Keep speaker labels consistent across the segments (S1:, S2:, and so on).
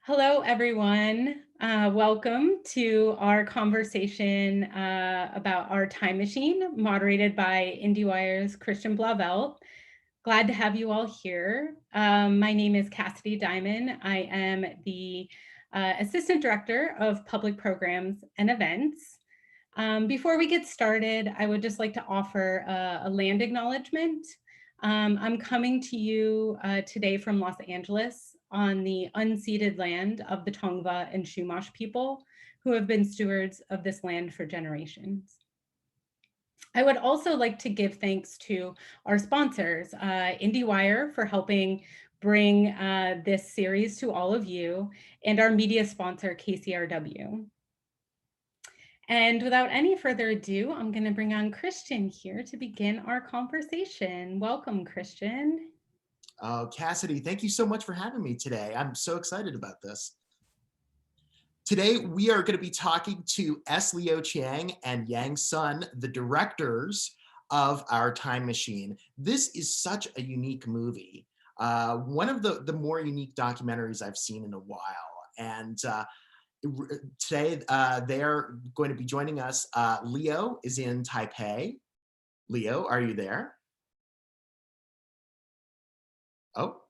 S1: Hello, everyone. Welcome to our conversation about our time machine, moderated by IndieWire's Christian Blauvelt. Glad to have you all here. My name is Cassidy Diamond. I am the Assistant Director of Public Programs and Events. Before we get started, I would just like to offer a land acknowledgement. I'm coming to you today from Los Angeles on the unceded land of the Tongva and Chumash people who have been stewards of this land for generations. I would also like to give thanks to our sponsors, IndieWire for helping bring this series to all of you, and our media sponsor, KCRW. And without any further ado, I'm going to bring on Christian here to begin our conversation. Welcome, Christian.
S2: Oh, Cassidy, thank you so much for having me today. I'm so excited about this. Today, we are going to be talking to S. Leo Chiang and Yang Sun, the directors of Our Time Machine. This is such a unique movie. One of the more unique documentaries I've seen in a while. And today, they're going to be joining us. Leo is in Taipei. Leo, are you there? Oh.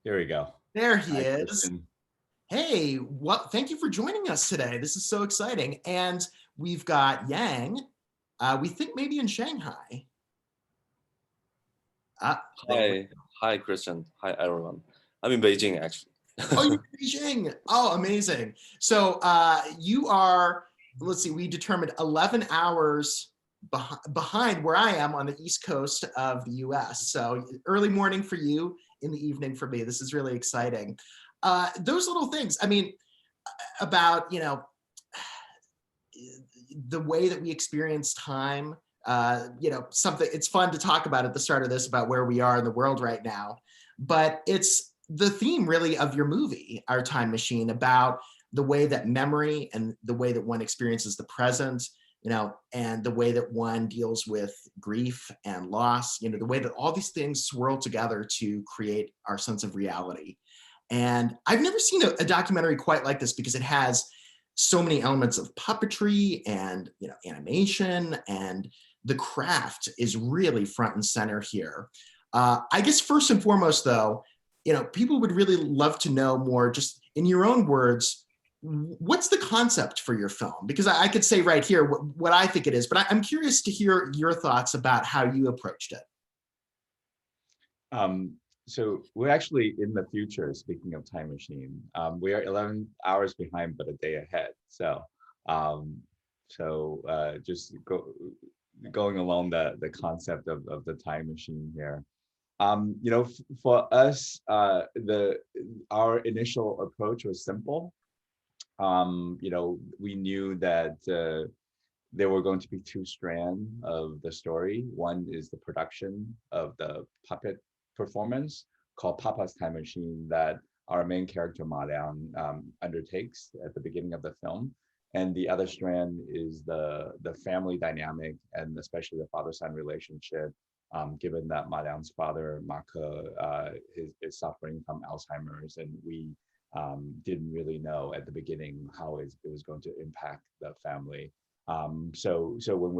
S3: Here we go.
S2: There he
S3: Hi,
S2: is.
S3: Christian.
S2: Hey, thank you for joining us today. This is so exciting. And we've got Yang, we think maybe in Shanghai.
S4: Hi, Christian. Hi, everyone. I'm in Beijing, actually.
S2: Oh, you're in Beijing. Oh, amazing. So you are, let's see, we determined 11 hours behind where I am on the East Coast of the US. So early morning for you, in the evening for me. This is really exciting. Those little things, I mean, about, the way that we experience time, something, it's fun to talk about at the start of this about where we are in the world right now, but it's the theme really of your movie, Our Time Machine, about the way that memory and the way that one experiences the present, and the way that one deals with grief and loss, the way that all these things swirl together to create our sense of reality. And I've never seen a documentary quite like this because it has so many elements of puppetry and animation, and the craft is really front and center here. I guess first and foremost, though, people would really love to know more, just in your own words, what's the concept for your film? Because I could say right here what I think it is, but I'm curious to hear your thoughts about how you approached it.
S3: So we're actually in the future, speaking of time machine. We are 11 hours behind, but a day ahead. So just going along the concept of the time machine here. For us, our initial approach was simple. We knew that there were going to be two strands of the story. One is the production of the puppet performance called Papa's Time Machine that our main character Maleonn undertakes at the beginning of the film. And the other strand is the family dynamic, and especially the father-son relationship, given that Maleonn's father, Marke, is suffering from Alzheimer's, and we didn't really know at the beginning how it was going to impact the family. So when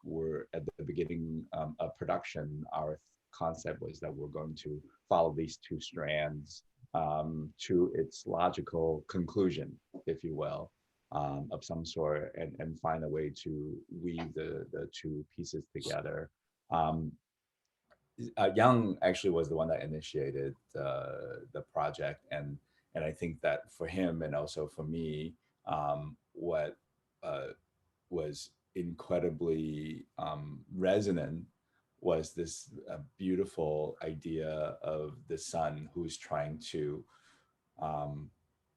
S3: we're at the beginning of production, our concept was that we're going to follow these two strands to its logical conclusion, if you will, of some sort, and find a way to weave the two pieces together. Young actually was the one that initiated the project, and I think that for him and also for me, what was incredibly resonant was this beautiful idea of the son who's trying to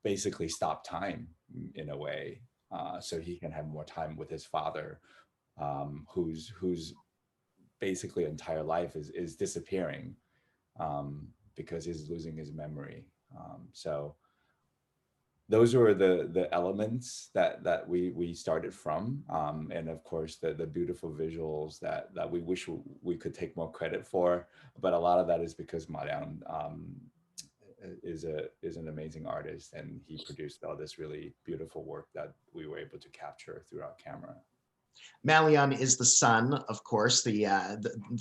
S3: basically stop time in a way, so he can have more time with his father, whose basically entire life is disappearing because he's losing his memory. So those were the elements that we started from, and of course the beautiful visuals that we wish we could take more credit for, but a lot of that is because Maleonn is an amazing artist, and he produced all this really beautiful work that we were able to capture through our camera.
S2: Maleonn is the son, of course, the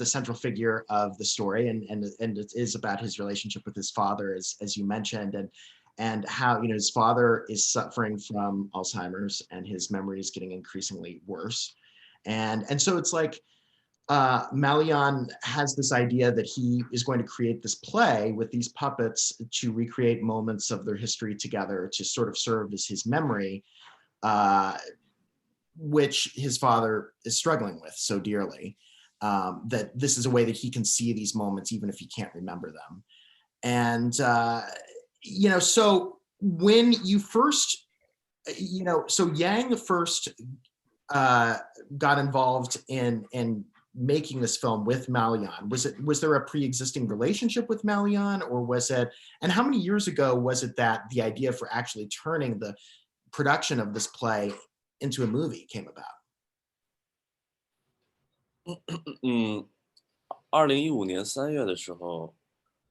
S2: central figure of the story, and it is about his relationship with his father, as you mentioned, and how, you know, his father is suffering from Alzheimer's and his memory is getting increasingly worse, and so it's like Maleonn has this idea that he is going to create this play with these puppets to recreate moments of their history together to sort of serve as his memory. Which his father is struggling with so dearly, that this is a way that he can see these moments even if he can't remember them. And, you know, so when you first, you know, so Yang first got involved in making this film with Maleonn. Was there a pre-existing relationship with Maleonn, or was it, and how many years ago was it that the idea for actually turning the production of this play into a movie came about?
S4: 2015年3月的时候，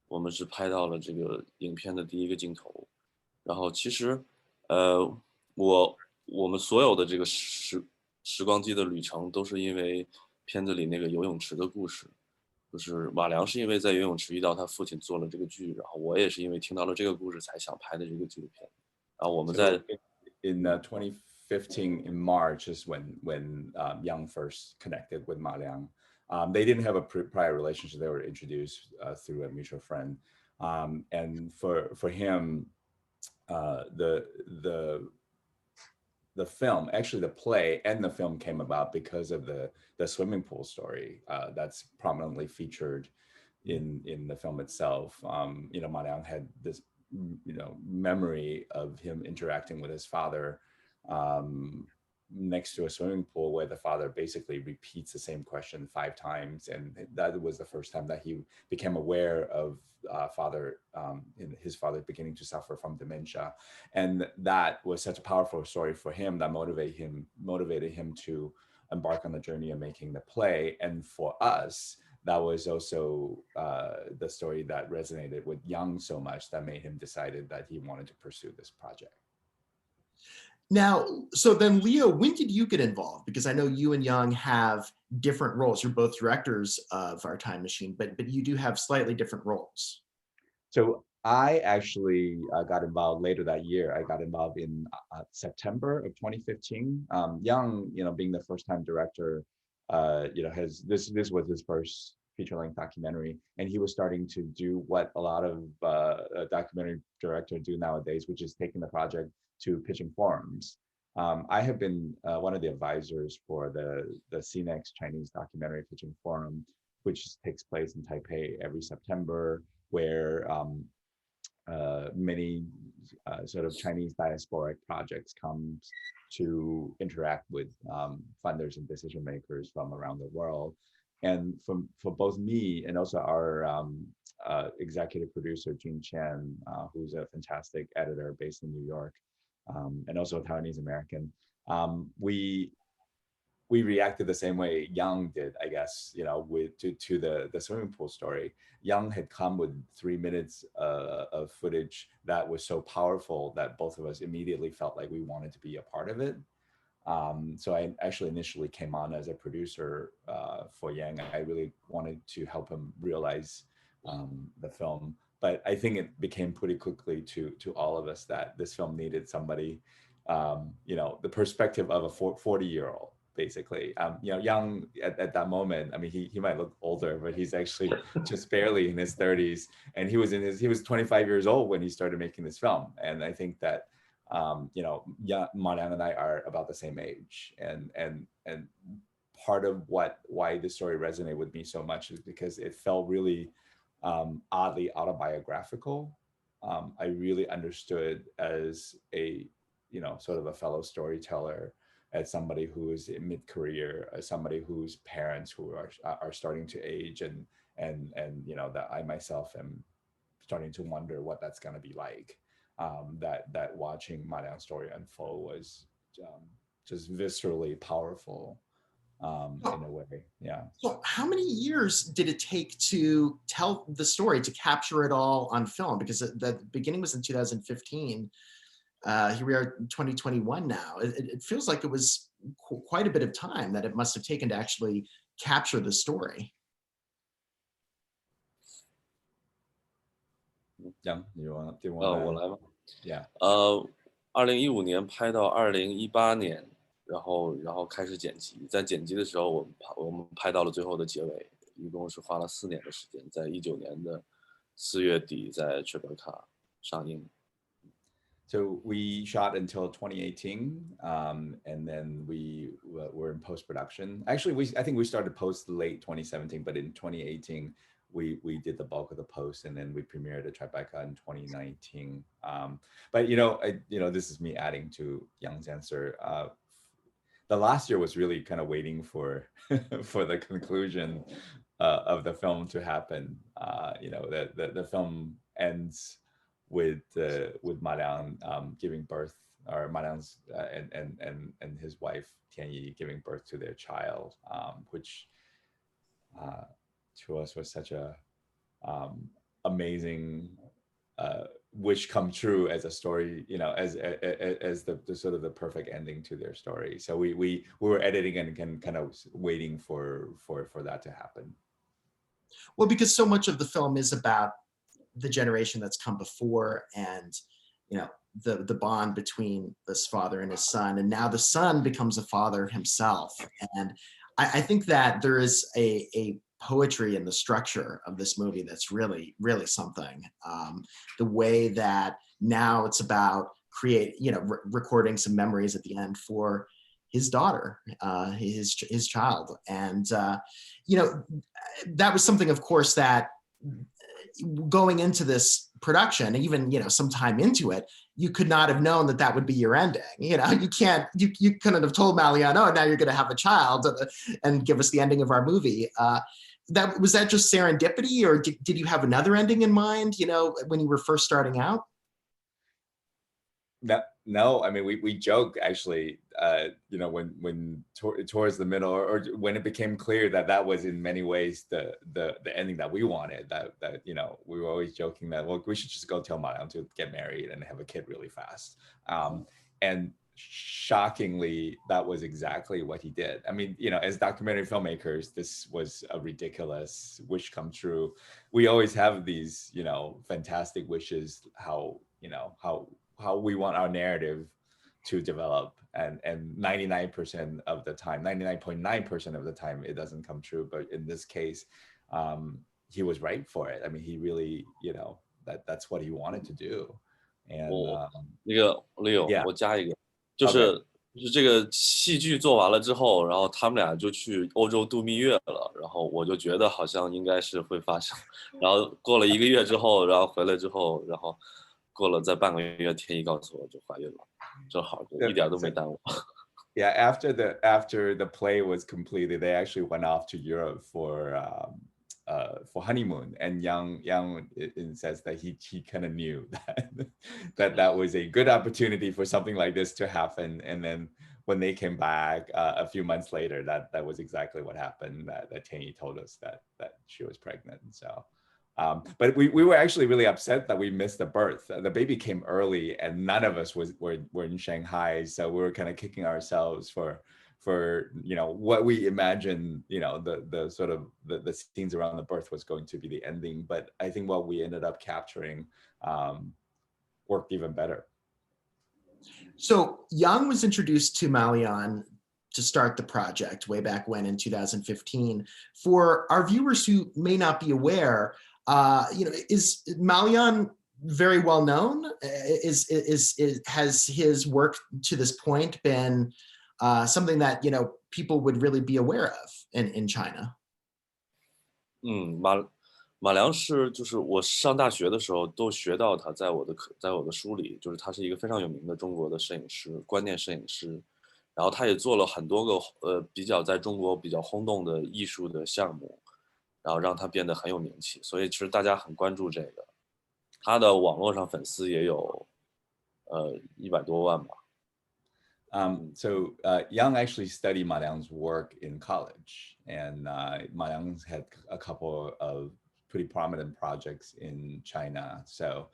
S4: 我们是拍到了这个影片的第一个镜头。然后其实，我们所有的这个时光机的旅程，都是因为片子里那个游泳池的故事。就是马良是因为在游泳池遇到他父亲做了这个剧，然后我也是因为听到了这个故事才想拍的这个纪录片。然后我们在
S3: in 2015 in March is when Yang first connected with Maleonn. They didn't have a prior relationship. They were introduced through a mutual friend, and for him, the film, actually the play and the film, came about because of the swimming pool story that's prominently featured in the film itself. You know, Maleonn had this, you know, memory of him interacting with his father next to a swimming pool, where the father basically repeats the same question 5 times, and that was the first time that he became aware of his father beginning to suffer from dementia. And that was such a powerful story for him that motivated him to embark on the journey of making the play. And for us, that was also the story that resonated with Yang so much that made him decided that he wanted to pursue this project.
S2: Now, so then Leo, when did you get involved? Because I know you and Yang have different roles. You're both directors of Our Time Machine, but you do have slightly different roles.
S3: So I actually got involved later that year. I got involved in September of 2015. Yang, you know, being the first-time director, you know, this was his first feature-length documentary, and he was starting to do what a lot of documentary directors do nowadays, which is taking the project to pitching forums. I have been one of the advisors for the CNEX Chinese Documentary Pitching Forum, which takes place in Taipei every September, where many sort of Chinese diasporic projects come to interact with funders and decision makers from around the world. And for both me and also our executive producer, Chiang, who's a fantastic editor based in New York, and also a Taiwanese American, we reacted the same way Yang did, I guess, you know, to the swimming pool story. Yang had come with 3 minutes of footage that was so powerful that both of us immediately felt like we wanted to be a part of it. So I actually initially came on as a producer for Yang. I really wanted to help him realize the film. But I think it became pretty quickly to all of us that this film needed somebody, you know, the perspective of a 40-year-old, basically. You know, Yang at that moment, I mean, he might look older, but he's actually just barely in his 30s. And he was 25 years old when he started making this film. And I think that, you know, Maleonn and I are about the same age. And part of why this story resonated with me so much is because it felt really oddly autobiographical. I really understood as a, you know, sort of a fellow storyteller, as somebody who is in mid-career, as somebody whose parents who are starting to age, and you know, that I myself am starting to wonder what that's going to be like. That watching Maleonn's story unfold was just viscerally powerful. in a way. Yeah.
S2: So how many years did it take to tell the story, to capture it all on film? Because the beginning was in 2015. Here we are in 2021 now. It feels like it was quite a bit of time that it must have taken to actually capture the story.
S3: Yeah, do you
S4: 我
S3: want
S4: 来吧。
S3: to? Yeah.
S4: 2015年拍到2018年，然后开始剪辑。在剪辑的时候，我们拍到了最后的结尾，一共是花了4年的时间，在19年的4月底在 Tribeca 上映。
S3: So we shot until 2018, and then we were in post-production. Actually, I think we started post late 2017, but in 2018, we did the bulk of the post, and then we premiered at Tribeca in 2019. But this is me adding to Yang's answer. The last year was really kind of waiting for for the conclusion of the film to happen. The film ends with Maleonn giving birth, or Maleonn's and his wife Tianyi giving birth to their child, which to us was such a amazing wish come true as a story, as the sort of the perfect ending to their story. So we were editing and kind of waiting for that to happen.
S2: Well, because so much of the film is about the generation that's come before, and the bond between this father and his son, and now the son becomes a father himself. And I think that there is a poetry in the structure of this movie that's really, really something. The way that now it's about recording some memories at the end for his daughter, his child. And that was something, of course, that going into this production, even some time into it, you could not have known that would be your ending. You couldn't have told Maleonn, oh, now you're going to have a child and give us the ending of our movie. Was that just serendipity, or did you have another ending in mind, when you were first starting out?
S3: No, I mean, we joke actually, when towards the middle, or when it became clear that was in many ways the ending that we wanted, that we were always joking that, well, we should just go tell Maleonn to get married and have a kid really fast. And shockingly, that was exactly what he did. I mean, as documentary filmmakers, this was a ridiculous wish come true. We always have these, fantastic wishes, how we want our narrative to develop, and 99% of the time, 99.9% of the time, it doesn't come true. But in this case, he was right for it. I mean, he really, that's what he wanted to do. And
S4: Leo，
S3: yeah.
S4: 我加一个，就是这个戏剧做完了之后，然后他们俩就去欧洲度蜜月了，然后我就觉得好像应该是会发生，然后过了1个月之后，然后回来之后，然后过了再半个月，天一告诉我就怀孕了，正好就一点都没耽误。
S3: Yeah, after the play was completed, they actually went off to Europe for honeymoon, and Yang says that he kind of knew that was a good opportunity for something like this to happen. And then when they came back a few months later, that was exactly what happened. That Tianyi told us that she was pregnant. So. But we were actually really upset that we missed the birth. The baby came early, and none of us were in Shanghai, so we were kind of kicking ourselves for what we imagined, the sort of the scenes around the birth was going to be the ending. But I think what we ended up capturing worked even better.
S2: So Yang was introduced to Maleonn to start the project way back when in 2015. For our viewers who may not be aware, is Maleonn very well known? Has his work to this point been something that people would really be aware of in China?
S4: 马良就是我上大学的时候都学到他，在我的书里，就是他是一个非常有名的中国的摄影师，观念摄影师。然后他也做了很多个比较在中国比较轰动的艺术的项目，然后让他变得很有名气，所以其实大家很关注这个。他的网络上粉丝也有100多万吧。
S3: So Yang actually studied Maleonn's work in college, and Maleonn's had a couple of pretty prominent projects in China. So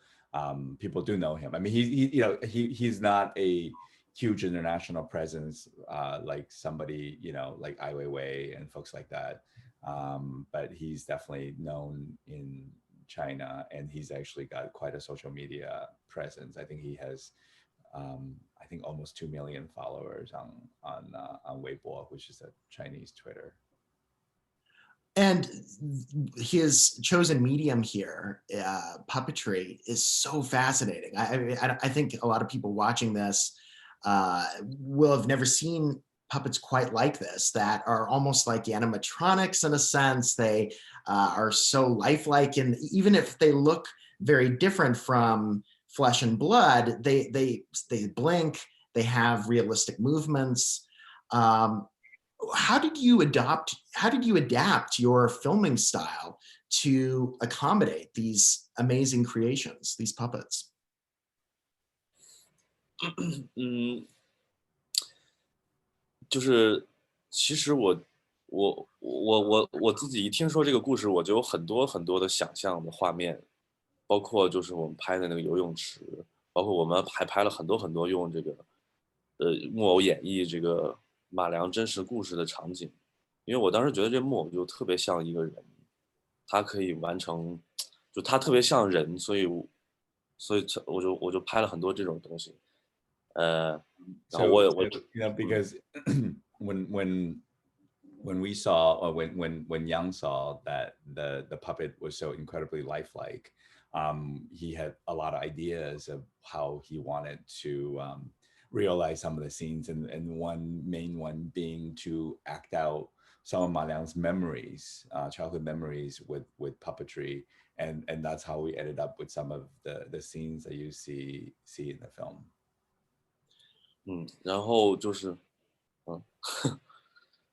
S3: people do know him. I mean, he's not a huge international presence like somebody, like Ai Weiwei and folks like that. But he's definitely known in China, and he's actually got quite a social media presence. I think he has I think almost 2 million followers on Weibo, which is a Chinese Twitter.
S2: And his chosen medium here, puppetry, is so fascinating. I think a lot of people watching this will have never seen puppets quite like this, that are almost like animatronics in a sense. They are so lifelike, and even if they look very different from flesh and blood, they blink, they have realistic movements. How did you adapt your filming style to accommodate these amazing creations, these puppets?
S4: 就是其实我自己一听说这个故事，我就有很多很多的想象的画面，包括就是我们拍的那个游泳池，包括我们还拍了很多很多用这个木偶演绎这个马良真实故事的场景，因为我当时觉得这木偶就特别像一个人，他可以完成，就他特别像人，所以我就拍了很多这种东西，然后
S3: because when we saw, or when Yang saw that the puppet was so incredibly lifelike, he had a lot of ideas of how he wanted to realize some of the scenes, and one main one being to act out some of Maleonn's memories, childhood memories with puppetry, and that's how we ended up with some of the scenes that you see in the film.
S4: 然后就是，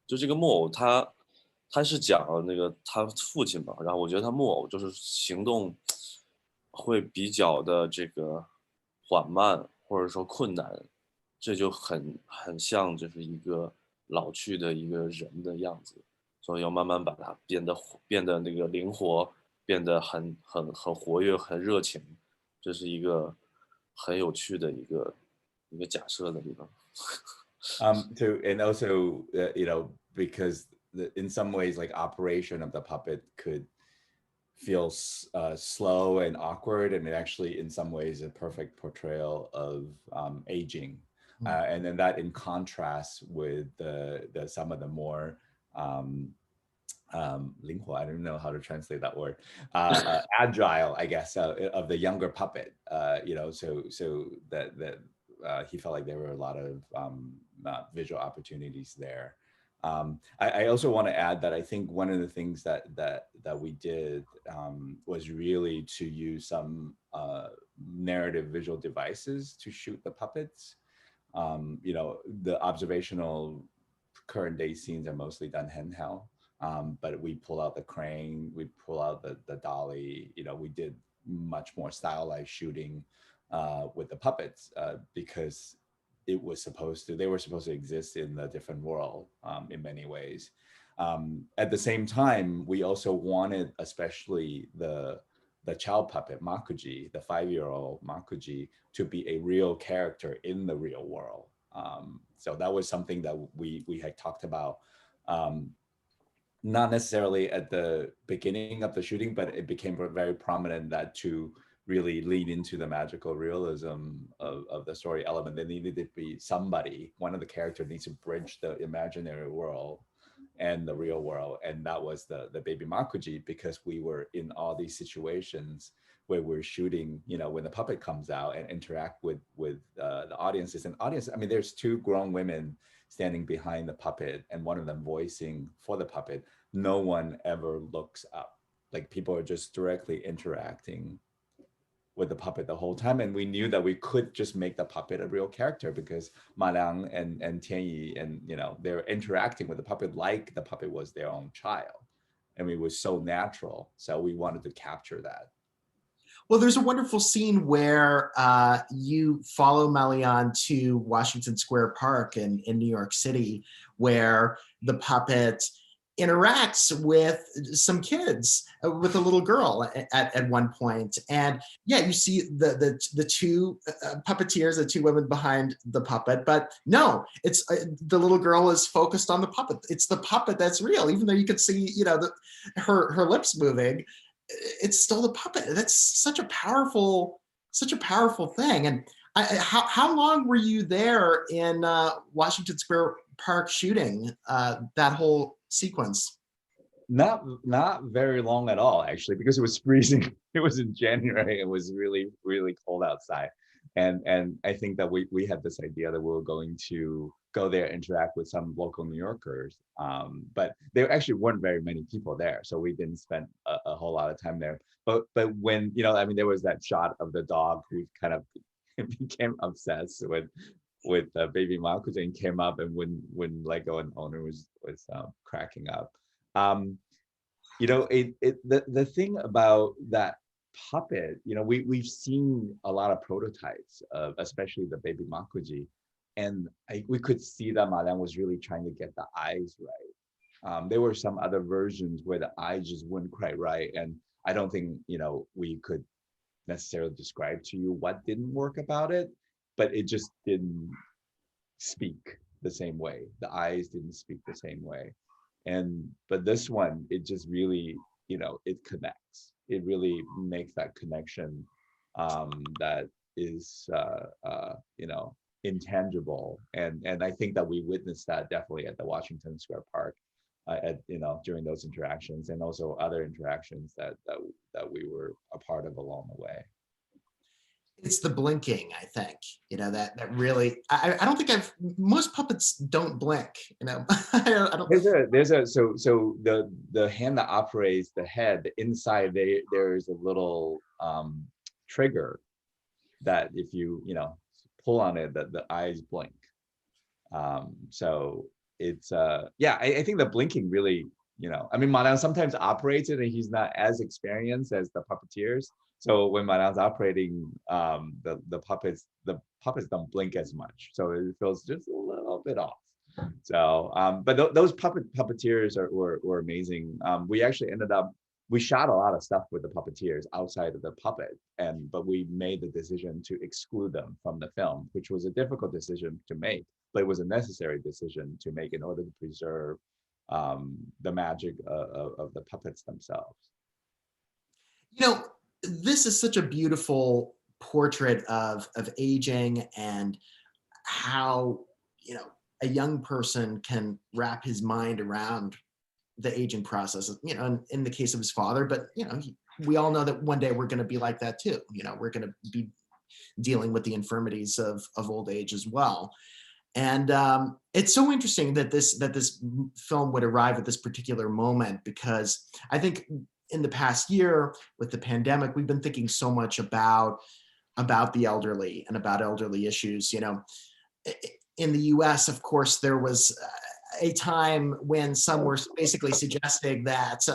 S4: 就这个木偶他是讲那个他父亲嘛，然后我觉得他木偶就是行动会比较的这个缓慢或者说困难，这就很像就是一个老去的一个人的样子，所以要慢慢把它变得那个灵活，变得很活跃，很热情，这是一个很有趣的一个假设的地方。
S3: And also, because in some ways, like operation of the puppet could feel slow and awkward, and it actually, in some ways, a perfect portrayal of aging, and then that in contrast with some of the more 灵活, I don't know how to translate that word, agile, I guess, of the younger puppet, so that he felt like there were a lot of visual opportunities there. I also want to add that I think one of the things that we did was really to use some narrative visual devices to shoot the puppets. The observational current day scenes are mostly done handheld, but we pull out the crane, we pull out the dolly, we did much more stylized shooting with the puppets because they were supposed to exist in a different world in many ways. At the same time, we also wanted, especially the child puppet Makuji, the 5-year-old Makuji, to be a real character in the real world. So that was something that we had talked about, not necessarily at the beginning of the shooting, but it became very prominent that to really lead into the magical realism of the story element, there needed to be somebody, one of the characters needs to bridge the imaginary world and the real world. And that was the baby Makuji, because we were in all these situations where we're shooting, when the puppet comes out and interact with the audiences. And I mean, there's 2 grown women standing behind the puppet and one of them voicing for the puppet. No one ever looks up. Like, people are just directly interacting with the puppet the whole time, and we knew that we could just make the puppet a real character because Maleonn and Tianyi, and they're interacting with the puppet like the puppet was their own child, and it was so natural. So we wanted to capture that.
S2: Well, there's a wonderful scene where you follow Maleonn to Washington Square Park in New York City, where the puppet interacts with some kids, with a little girl at one point. And yeah, you see the two puppeteers, the two women behind the puppet, but no, it's the little girl is focused on the puppet. It's the puppet that's real, even though you can see, her lips moving. It's still the puppet. That's such a powerful thing. And how long were you there in Washington Square Park shooting that whole sequence?
S3: Not very long at all, actually, because it was freezing. It was in January. It was really, really cold outside. And I think that we had this idea that we were going to go there, interact with some local New Yorkers. But there actually weren't very many people there, so we didn't spend a whole lot of time there. But when, there was that shot of the dog who kind of became obsessed with baby Malcolm and came up and wouldn't let go, and owner was cracking up. The thing about that puppet, we've seen a lot of prototypes of, especially the baby Makuji, and we could see that Maleonn was really trying to get the eyes right. There were some other versions where the eyes just weren't quite right, and I don't think we could necessarily describe to you what didn't work about it, but it just didn't speak the same way. The eyes didn't speak the same way. But this one, it just really, it connects. It really makes that connection that is, intangible. And I think that we witnessed that definitely at the Washington Square Park, during those interactions, and also other interactions that we were a part of along the way.
S2: It's the blinking, I think, that really, I don't think most puppets don't blink, I don't.
S3: So the hand that operates the head, inside there's a little trigger that if you pull on it, that the eyes blink. So it's I think the blinking really, Maleonn sometimes operates it and he's not as experienced as the puppeteers. So when Maleonn's operating, the puppets don't blink as much, so it feels just a little bit off. So, but those puppeteers were amazing. We actually we shot a lot of stuff with the puppeteers outside of the puppet, but we made the decision to exclude them from the film, which was a difficult decision to make, but it was a necessary decision to make in order to preserve the magic of the puppets themselves.
S2: This is such a beautiful portrait of aging and how, a young person can wrap his mind around the aging process, in the case of his father, but, we all know that one day we're going to be like that too. We're going to be dealing with the infirmities of old age as well. And it's so interesting that this film would arrive at this particular moment, because I think in the past year with the pandemic, we've been thinking so much about the elderly and about elderly issues. In the US, of course, there was a time when some were basically suggesting that,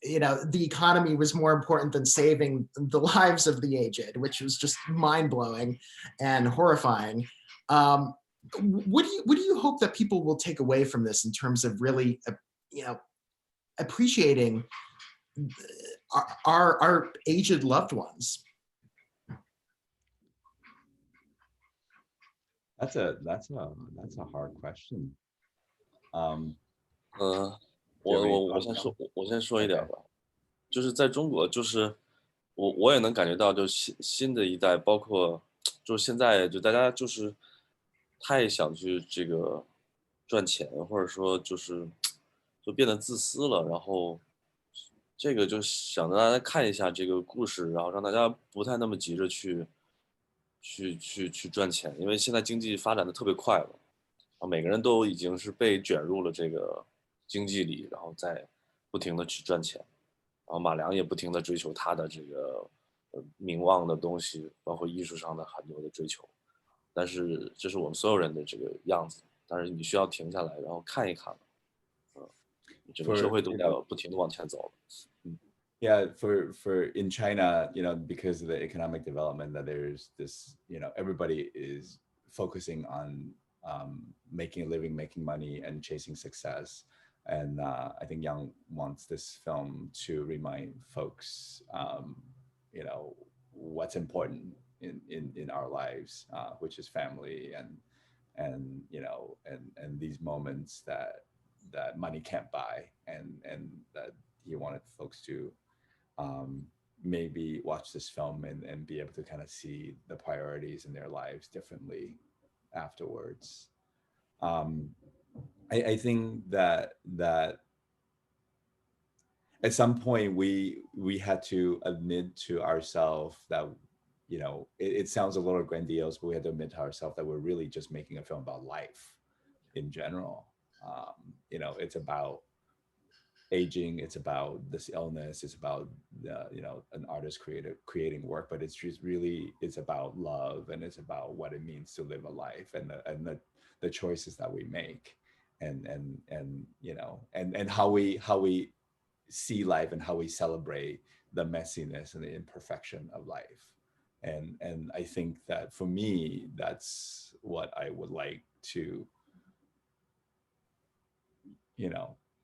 S2: the economy was more important than saving the lives of the aged, which was just mind-blowing and horrifying. What do you hope that people will take away from this in terms of really, appreciating our aged loved ones?
S3: That's a hard question.
S4: 我先说一点吧，就是在中国，就是我也能感觉到，就新的一代，包括就是现在就大家就是太想去这个赚钱，或者说就变得自私了，然后这个就想让大家看一下这个故事，然后让大家不太那么急着去赚钱，因为现在经济发展的特别快了，然后每个人都已经是被卷入了这个经济里，然后再不停的去赚钱，然后马良也不停的追求他的这个名望的东西，包括艺术上的很多的追求，但是这是我们所有人的这个样子，但是你需要停下来，然后看一看，整个社会都在不停的往前走了。
S3: Yeah, for in China, because of the economic development, that there's this, everybody is focusing on making a living, making money, and chasing success. And I think Yang wants this film to remind folks, what's important in our lives, which is family and these moments that money can't buy, and that he wanted folks to maybe watch this film and be able to kind of see the priorities in their lives differently afterwards. Um, I think that at some point we had to admit to ourselves that it sounds a little grandiose, but we had to admit to ourselves that we're really just making a film about life in general. It's about aging, it's about this illness, it's about an artist creating work, but it's about love, and it's about what it means to live a life, and the choices that we make, and how we see life, and how we celebrate the messiness and the imperfection of life. And I think that for me, that's what I would like to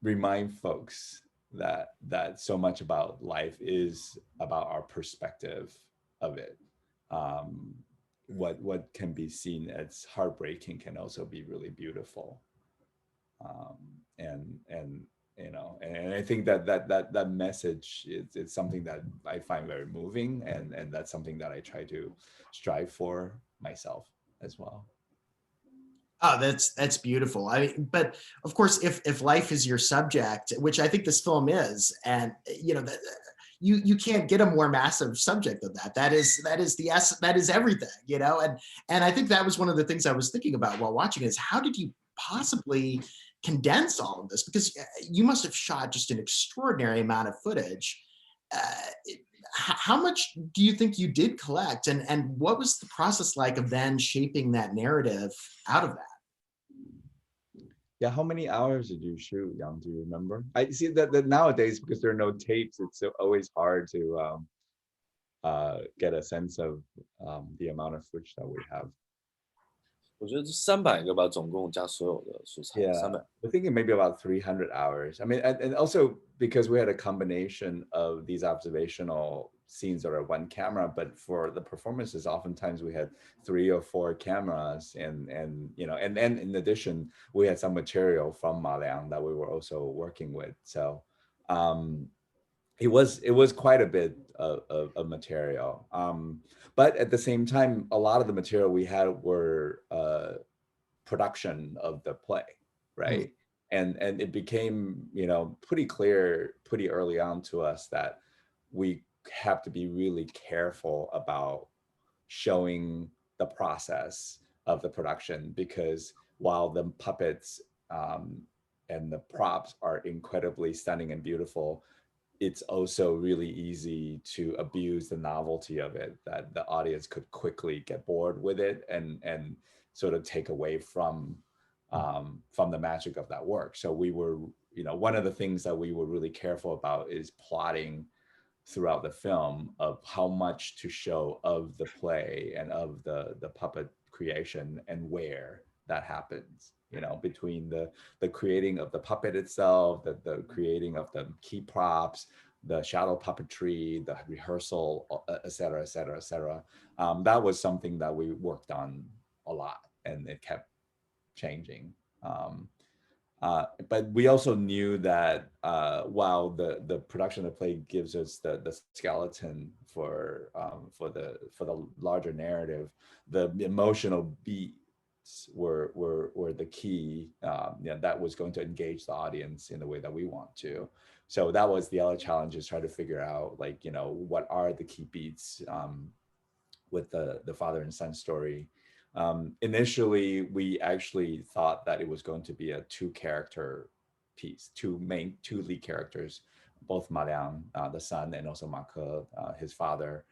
S3: remind folks, that so much about life is about our perspective of it. What can be seen as heartbreaking can also be really beautiful. And I think that message is something that I find very moving, and that's something that I try to strive for myself as well.
S2: Oh, that's beautiful. I mean, but of course, if life is your subject, which I think this film is, and that you can't get a more massive subject than that. That is that is everything, and I think that was one of the things I was thinking about while watching is how did you possibly condense all of this? Because you must have shot just an extraordinary amount of footage. How much do you think you did collect, and what was the process like of then shaping that narrative out of that?
S3: Yeah, how many hours did you shoot, Yang? Do you remember? I see that nowadays, because there are no tapes, it's always hard to get a sense of the amount of footage that we have.
S4: 我觉得300个吧，总共加所有的素材
S3: Yeah,
S4: 300。we're
S3: thinking maybe about 300 hours. I mean, and also because we had a combination of these observational scenes that are one camera, but for the performances, oftentimes we had 3 or 4 cameras, and then in addition, we had some material from Maleonn that we were also working with. So it was quite a bit of material. But at the same time, a lot of the material we had were production of the play, right? And it became pretty clear pretty early on to us that we have to be really careful about showing the process of the production, because while the puppets and the props are incredibly stunning and beautiful, it's also really easy to abuse the novelty of it, that the audience could quickly get bored with it and sort of take away from the magic of that work. So we were, one of the things that we were really careful about is plotting throughout the film of how much to show of the play and of the puppet creation and where that happens, between the creating of the puppet itself, the creating of the key props, the shadow puppetry, the rehearsal, et cetera, et cetera, et cetera. That was something that we worked on a lot, and it kept changing. But we also knew that while the production of the play gives us the skeleton for the larger narrative, the emotional beats were the key. That was going to engage the audience in the way that we want to. So that was the other challenge, is try to figure out what are the key beats with the father and son story. Initially, we actually thought that it was going to be a 2-character piece, two lead characters, both Maleonn, the son, and also Ma Ke, his father,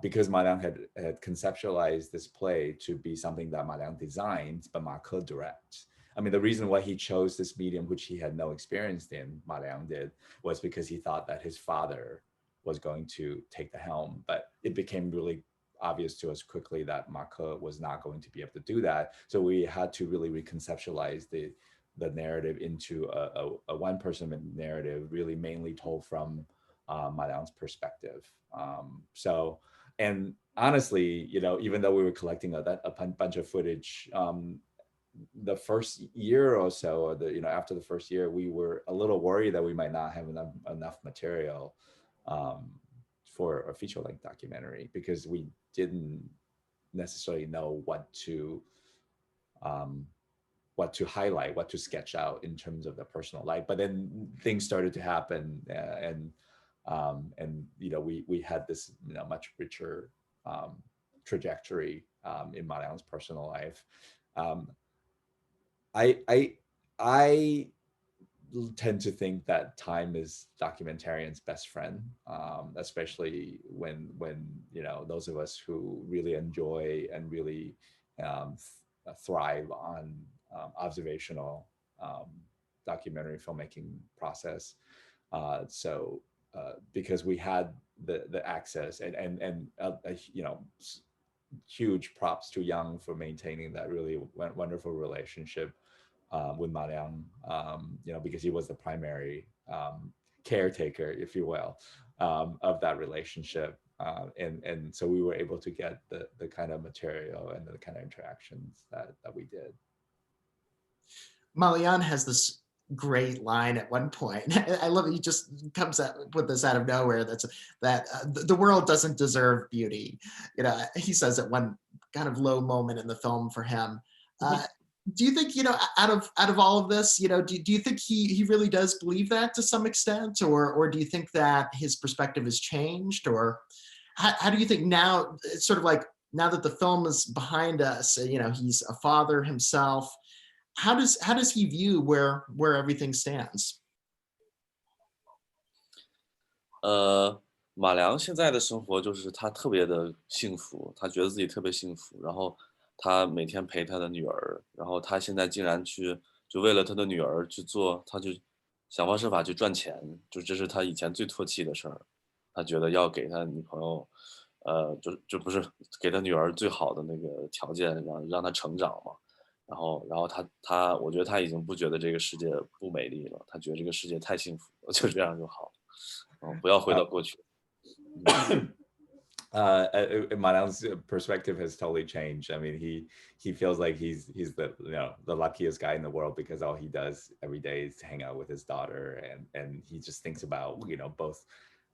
S3: because Maleonn had conceptualized this play to be something that Maleonn designs, but Ma Ke directs. I mean, the reason why he chose this medium, which he had no experience in, Maleonn did, was because he thought that his father was going to take the helm, but it became really obvious to us quickly that Ma Ke was not going to be able to do that. So we had to really reconceptualize the narrative into a one-person narrative, really mainly told from Maleonn's perspective. So, and honestly, you know, even though we were collecting a bunch of footage, the first year or so, or the, you know, after the first year, we were a little worried that we might not have enough material for a feature-length documentary, because we didn't necessarily know what to highlight, what to sketch out in terms of the personal life. But then things started to happen, and you know, we had this, you know, much richer trajectory in Maleonn's personal life. I tend to think that time is documentarian's best friend, especially when you know, those of us who really enjoy and really thrive on observational documentary filmmaking process. So because we had the access, and you know, huge props to Yang for maintaining that really wonderful relationship with Maleonn, you know, because he was the primary caretaker, if you will, of that relationship. And so we were able to get the kind of material and the kind of interactions that we did.
S2: Maleonn has this great line at one point. I love it. He just comes up with this out of nowhere. That the world doesn't deserve beauty. You know, he says at one kind of low moment in the film for him. Do you think, you know, out of all of this, you know, do you think he really does believe that to some extent, or do you think that his perspective has changed, or how do you think now? It's sort of like, now that the film is behind us, you know, he's a father himself. How does he view where everything stands?
S4: 马良现在的生活就是他特别的幸福，他觉得自己特别幸福，然后他每天陪他的女儿，然后他现在竟然就为了他的女儿去做，他就想方设法去赚钱，就这是他以前最唾弃的事儿。他觉得要给他女朋友，就不是给他女儿最好的那个条件，让他成长嘛。然后我觉得他已经不觉得这个世界不美丽了，他觉得这个世界太幸福了，就这样就好，不要回到过去。
S3: Maleonn's perspective has totally changed. I mean, he feels like he's the, you know, the luckiest guy in the world, because all he does every day is to hang out with his daughter, and he just thinks about, you know, both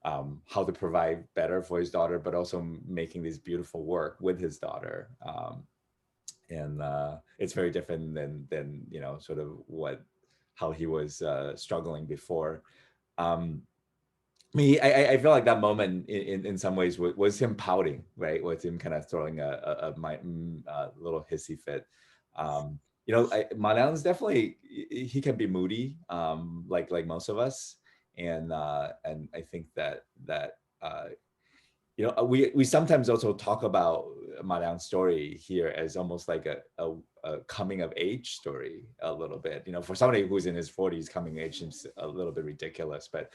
S3: how to provide better for his daughter, but also making this beautiful work with his daughter. And it's very different than you know, sort of how he was struggling before. I feel like that moment in some ways was him pouting, right? Was him kind of throwing a little hissy fit. You know, Maleonn's definitely, he can be moody, like most of us, and I think that you know, we sometimes also talk about Maleonn's story here as almost like a coming of age story a little bit. You know, for somebody who's in his 40s, coming of age seems a little bit ridiculous, but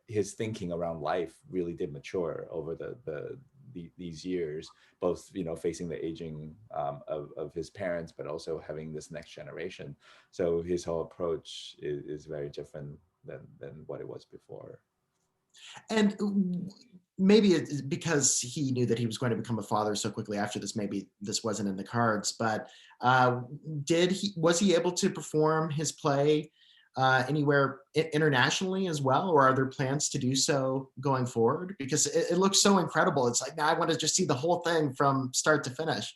S3: his thinking around life really did mature over these years, both, you know, facing the aging of his parents, but also having this next generation. So his whole approach is very different than what it was before.
S2: And maybe it's because he knew that he was going to become a father so quickly after this, maybe this wasn't in the cards, but was he able to perform his play anywhere internationally as well, or are there plans to do so going forward? Because it looks so incredible. It's like, now I want to just see the whole thing from start to finish.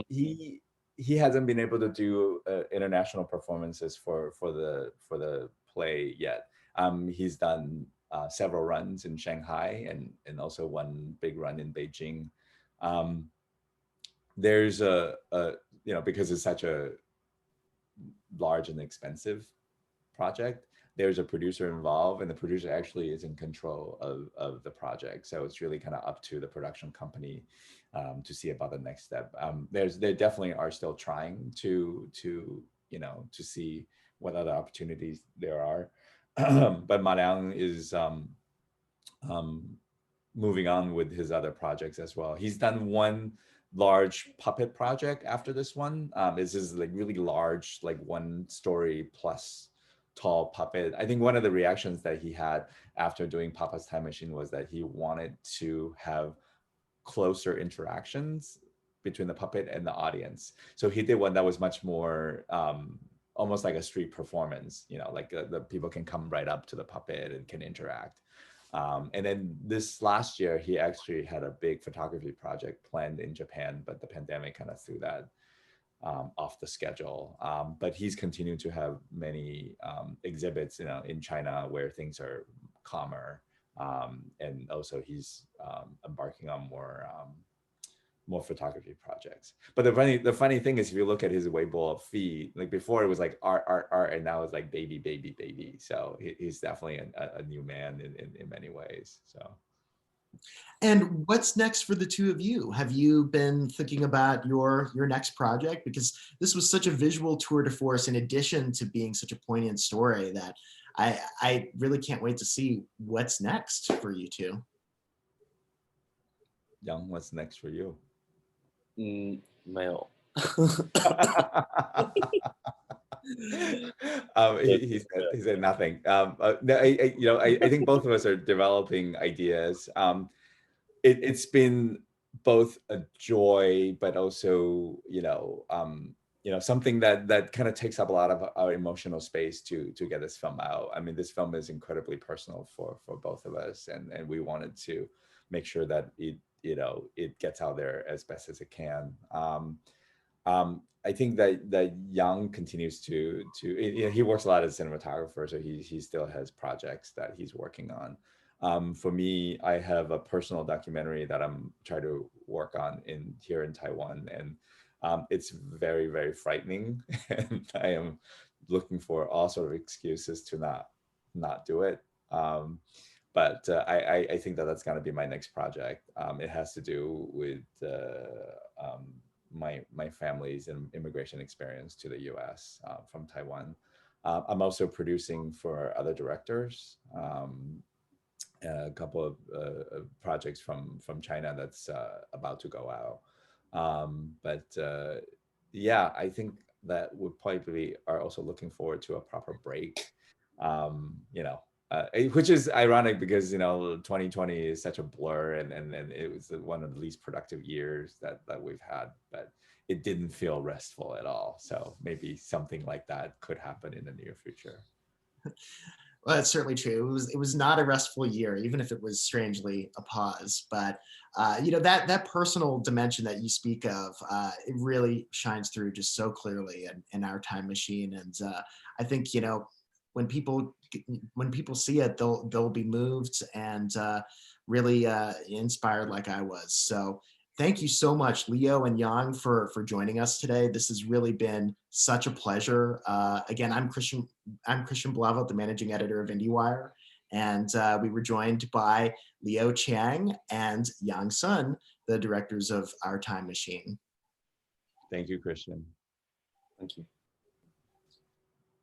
S3: He hasn't been able to do international performances for the play yet. He's done several runs in Shanghai and also one big run in Beijing. There's a you know, because it's such a large and expensive project, there's a producer involved, and the producer actually is in control of the project. So it's really kind of up to the production company to see about the next step. They definitely are still trying to you know, to see what other opportunities there are. but Maleonn is moving on with his other projects as well. He's done one large puppet project after this one. This is like really large, like 1 story plus tall puppet. I think one of the reactions that he had after doing Papa's Time Machine was that he wanted to have closer interactions between the puppet and the audience. So he did one that was much more almost like a street performance, you know, like the people can come right up to the puppet and can interact. And then this last year, he actually had a big photography project planned in Japan, but the pandemic kind of threw that off the schedule. But he's continued to have many exhibits, you know, in China where things are calmer. And also he's embarking on more photography projects. But the funny thing is, if you look at his Weibo feed, like before it was like art, and now it's like baby, baby, baby. So he's definitely a new man in many ways. So.
S2: And what's next for the two of you? Have you been thinking about your next project? Because this was such a visual tour de force, in addition to being such a poignant story, that I really can't wait to see what's next for you two.
S3: Yang, what's next for you?
S4: 没有。
S3: he said nothing. No, I think both of us are developing ideas. It's been both a joy, but also something that kind of takes up a lot of our emotional space to get this film out. I mean, this film is incredibly personal for both of us, and we wanted to make sure that it gets out there as best as it can. I think that Yang continues to he works a lot as a cinematographer, so he still has projects that he's working on. For me, I have a personal documentary that I'm trying to work on here in Taiwan, and it's very, very frightening, and I am looking for all sort of excuses to not do it. But I think that's going to be my next project. It has to do with my family's immigration experience to the U.S. From Taiwan. I'm also producing for other directors. A couple of projects from China that's about to go out. Yeah, I think that we probably are also looking forward to a proper break. Which is ironic because 2020 is such a blur, and it was one of the least productive years that we've had, but it didn't feel restful at all. So maybe something like that could happen in the near future.
S2: Well, that's certainly true. It was not a restful year, even if it was strangely a pause. But that personal dimension that you speak of, it really shines through just so clearly in Our Time Machine. And I think when people see it, they'll be moved and really inspired, like I was. So thank you so much, Leo and Yang, for joining us today. This has really been such a pleasure. Again, I'm Christian Blauvelt, the managing editor of IndieWire, and we were joined by Leo Chiang and Yang Sun, the directors of Our Time Machine.
S3: Thank you, Christian.
S4: Thank you.